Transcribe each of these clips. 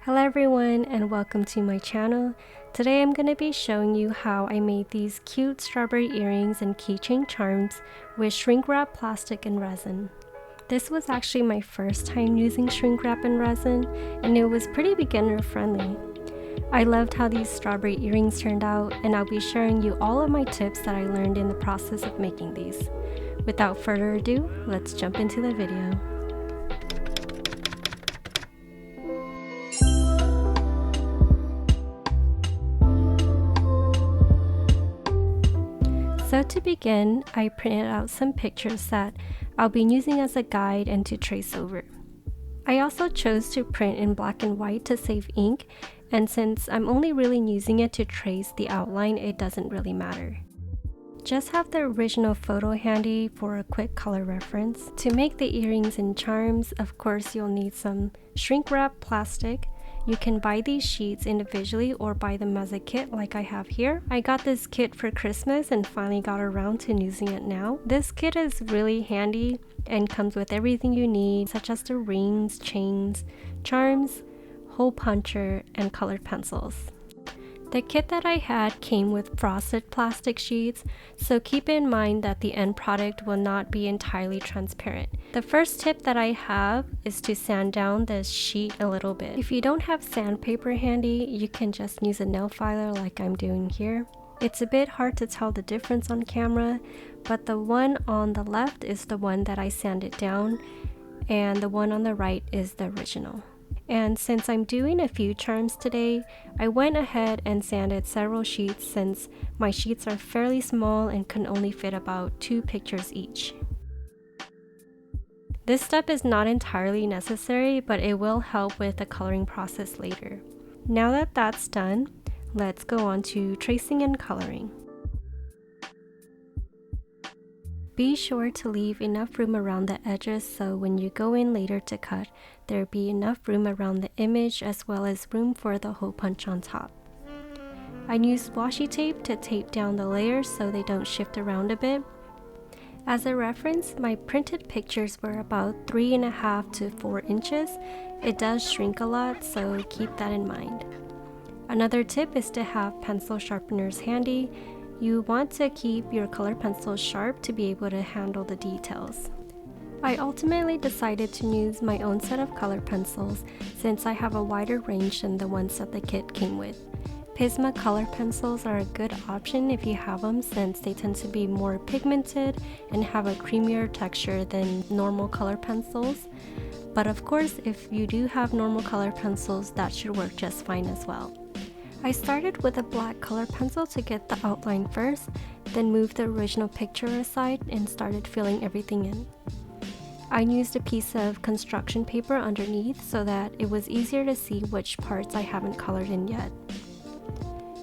Hello everyone and welcome to my channel. Today I'm going to be showing you how I made these cute strawberry earrings and keychain charms with shrink wrap plastic and resin. This was actually my first time using shrink wrap and resin, and it was pretty beginner friendly. I loved how these strawberry earrings turned out, and I'll be sharing you all of my tips that I learned in the process of making these. Without further ado, let's jump into the video. So to begin, I printed out some pictures that I'll be using as a guide and to trace over. I also chose to print in black and white to save ink, and since I'm only really using it to trace the outline, it doesn't really matter. Just have the original photo handy for a quick color reference. To make the earrings and charms, of course you'll need some shrink wrap plastic. You can buy these sheets individually or buy them as a kit like I have here. I got this kit for Christmas and finally got around to using it now. This kit is really handy and comes with everything you need, such as the rings, chains, charms, hole puncher, and colored pencils. The kit that I had came with frosted plastic sheets, so keep in mind that the end product will not be entirely transparent. The first tip that I have is to sand down this sheet a little bit. If you don't have sandpaper handy, you can just use a nail filer like I'm doing here. It's a bit hard to tell the difference on camera, but the one on the left is the one that I sanded down, and the one on the right is the original. And since I'm doing a few charms today, I went ahead and sanded several sheets since my sheets are fairly small and can only fit about 2 pictures each. This step is not entirely necessary, but it will help with the coloring process later. Now that that's done, let's go on to tracing and coloring. Be sure to leave enough room around the edges so when you go in later to cut, there'll be enough room around the image as well as room for the hole punch on top. I used washi tape to tape down the layers so they don't shift around a bit. As a reference, my printed pictures were about 3.5 to 4 inches. It does shrink a lot, so keep that in mind. Another tip is to have pencil sharpeners handy. You want to keep your color pencils sharp to be able to handle the details. I ultimately decided to use my own set of color pencils since I have a wider range than the ones that the kit came with. Pisma color pencils are a good option if you have them since they tend to be more pigmented and have a creamier texture than normal color pencils. But of course, if you do have normal color pencils, that should work just fine as well. I started with a black color pencil to get the outline first, then moved the original picture aside and started filling everything in. I used a piece of construction paper underneath so that it was easier to see which parts I haven't colored in yet.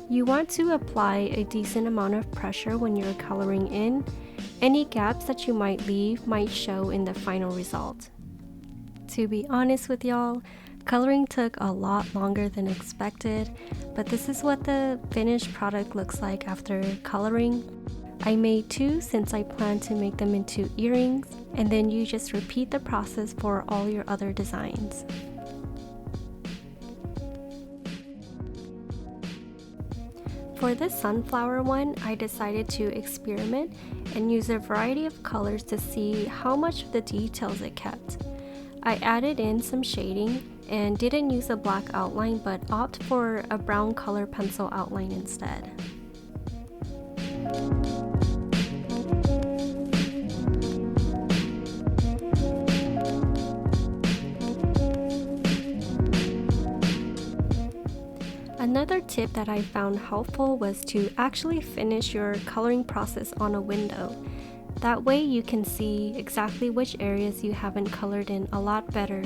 You want to apply a decent amount of pressure when you're coloring in. Any gaps that you might leave might show in the final result. To be honest with y'all, coloring took a lot longer than expected, but this is what the finished product looks like after coloring. I made 2 since I plan to make them into earrings, and then you just repeat the process for all your other designs. For this sunflower one, I decided to experiment and use a variety of colors to see how much of the details it kept. I added in some shading and didn't use a black outline but opt for a brown color pencil outline instead. Another tip that I found helpful was to actually finish your coloring process on a window. That way you can see exactly which areas you haven't colored in a lot better.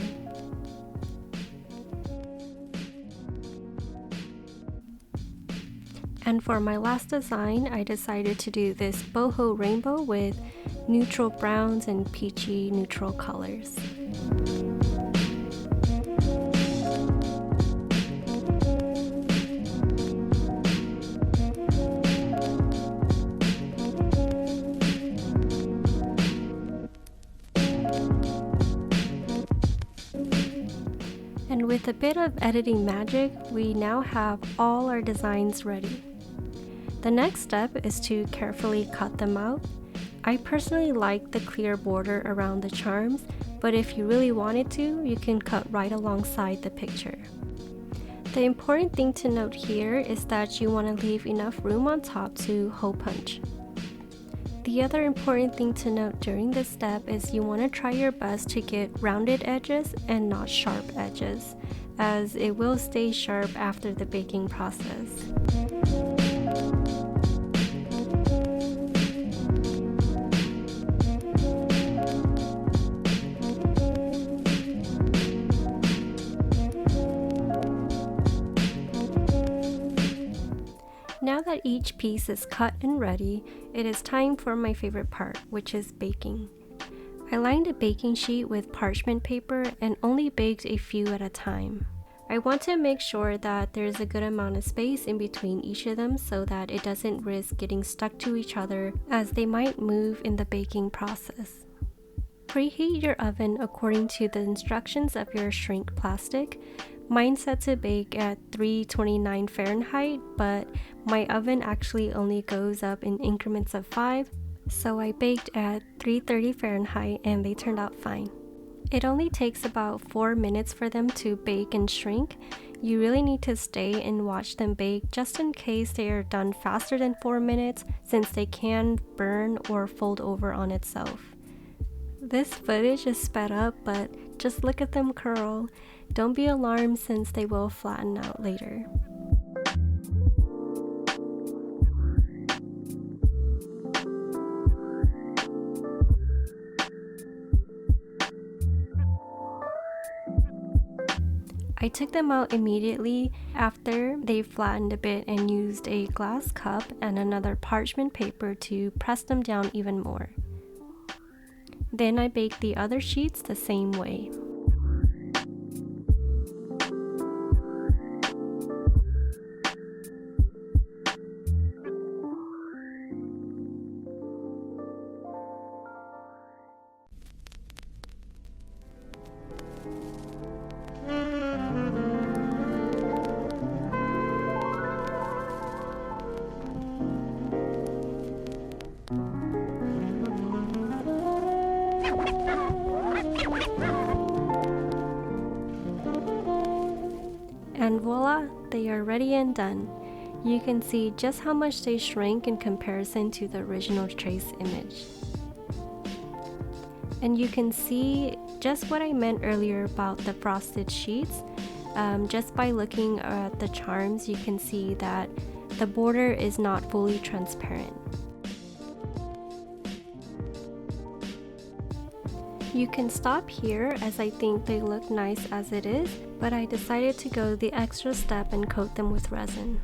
And for my last design, I decided to do this boho rainbow with neutral browns and peachy neutral colors. And with With a bit of editing magic, we now have all our designs ready. The next step is to carefully cut them out. I personally like the clear border around the charms, but if you really wanted to, you can cut right alongside the picture. The important thing to note here is that you want to leave enough room on top to hole punch. The other important thing to note during this step is you want to try your best to get rounded edges and not sharp edges, as it will stay sharp after the baking process. Now that each piece is cut and ready, it is time for my favorite part, which is baking. I lined a baking sheet with parchment paper and only baked a few at a time. I want to make sure that there is a good amount of space in between each of them so that it doesn't risk getting stuck to each other, as they might move in the baking process. Preheat your oven according to the instructions of your shrink plastic. Mine's set to bake at 329 Fahrenheit, but my oven actually only goes up in increments of 5, so I baked at 330 Fahrenheit and they turned out fine. It only takes about 4 minutes for them to bake and shrink. You really need to stay and watch them bake just in case they are done faster than 4 minutes, since they can burn or fold over on itself. This footage is sped up, but just look at them curl. Don't be alarmed since they will flatten out later. I took them out immediately after they flattened a bit and used a glass cup and another parchment paper to press them down even more. Then I baked the other sheets the same way. And voila, they are ready and done. You can see just how much they shrank in comparison to the original trace image. And you can see just what I meant earlier about the frosted sheets. Just by looking at the charms, you can see that the border is not fully transparent. You can stop here, as I think they look nice as it is, but I decided to go the extra step and coat them with resin.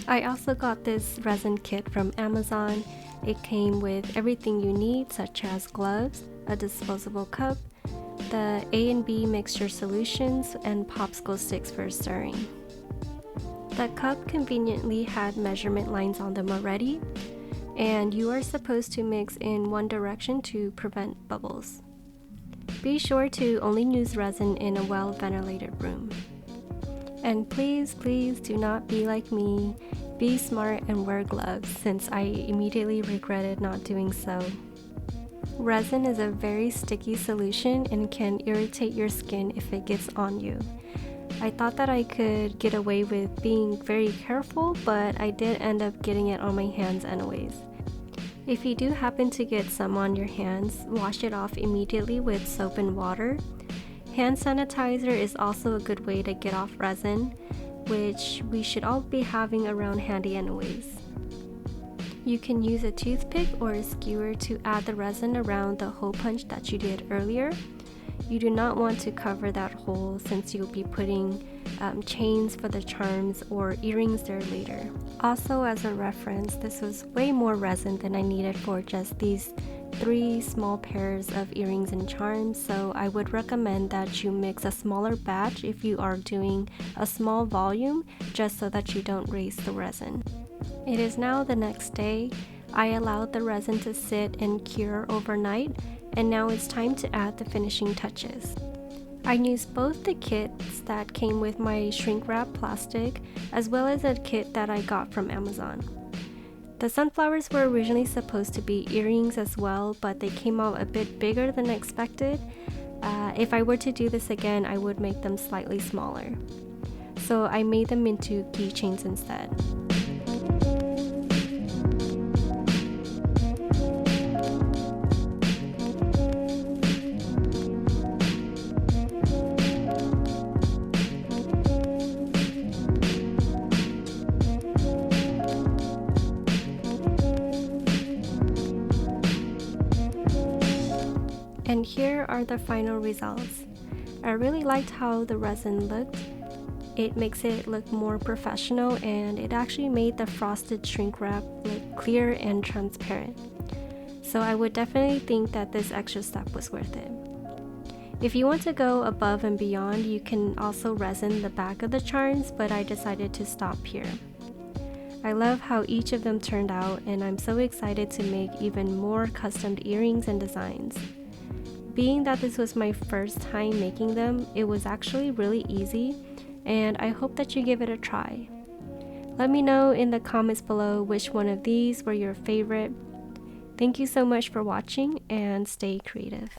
I also got this resin kit from Amazon. It came with everything you need, such as gloves, a disposable cup, the A and B mixture solutions, and popsicle sticks for stirring. The cup conveniently had measurement lines on them already, and you are supposed to mix in one direction to prevent bubbles. Be sure to only use resin in a well-ventilated room. And please do not be like me. Be smart and wear gloves, since I immediately regretted not doing so. Resin is a very sticky solution and can irritate your skin if it gets on you. I thought that I could get away with being very careful, but I did end up getting it on my hands anyways. If you do happen to get some on your hands, wash it off immediately with soap and water. Hand sanitizer is also a good way to get off resin, which we should all be having around handy anyways. You can use a toothpick or a skewer to add the resin around the hole punch that you did earlier. You do not want to cover that hole since you'll be putting chains for the charms or earrings there later. Also, as a reference, this was way more resin than I needed for just these 3 small pairs of earrings and charms, so I would recommend that you mix a smaller batch if you are doing a small volume, just so that you don't waste the resin. It is now the next day. I allowed the resin to sit and cure overnight, and now it's time to add the finishing touches. I used both the kits that came with my shrink wrap plastic as well as a kit that I got from Amazon. The sunflowers were originally supposed to be earrings as well, but they came out a bit bigger than expected. If I were to do this again, I would make them slightly smaller. So I made them into keychains instead. And here are the final results. I really liked how the resin looked. It makes it look more professional, and it actually made the frosted shrink wrap look clear and transparent. So I would definitely think that this extra step was worth it. If you want to go above and beyond, you can also resin the back of the charms, but I decided to stop here. I love how each of them turned out, and I'm so excited to make even more custom earrings and designs. Being that this was my first time making them, it was actually really easy, and I hope that you give it a try. Let me know in the comments below which one of these were your favorite. Thank you so much for watching, and stay creative.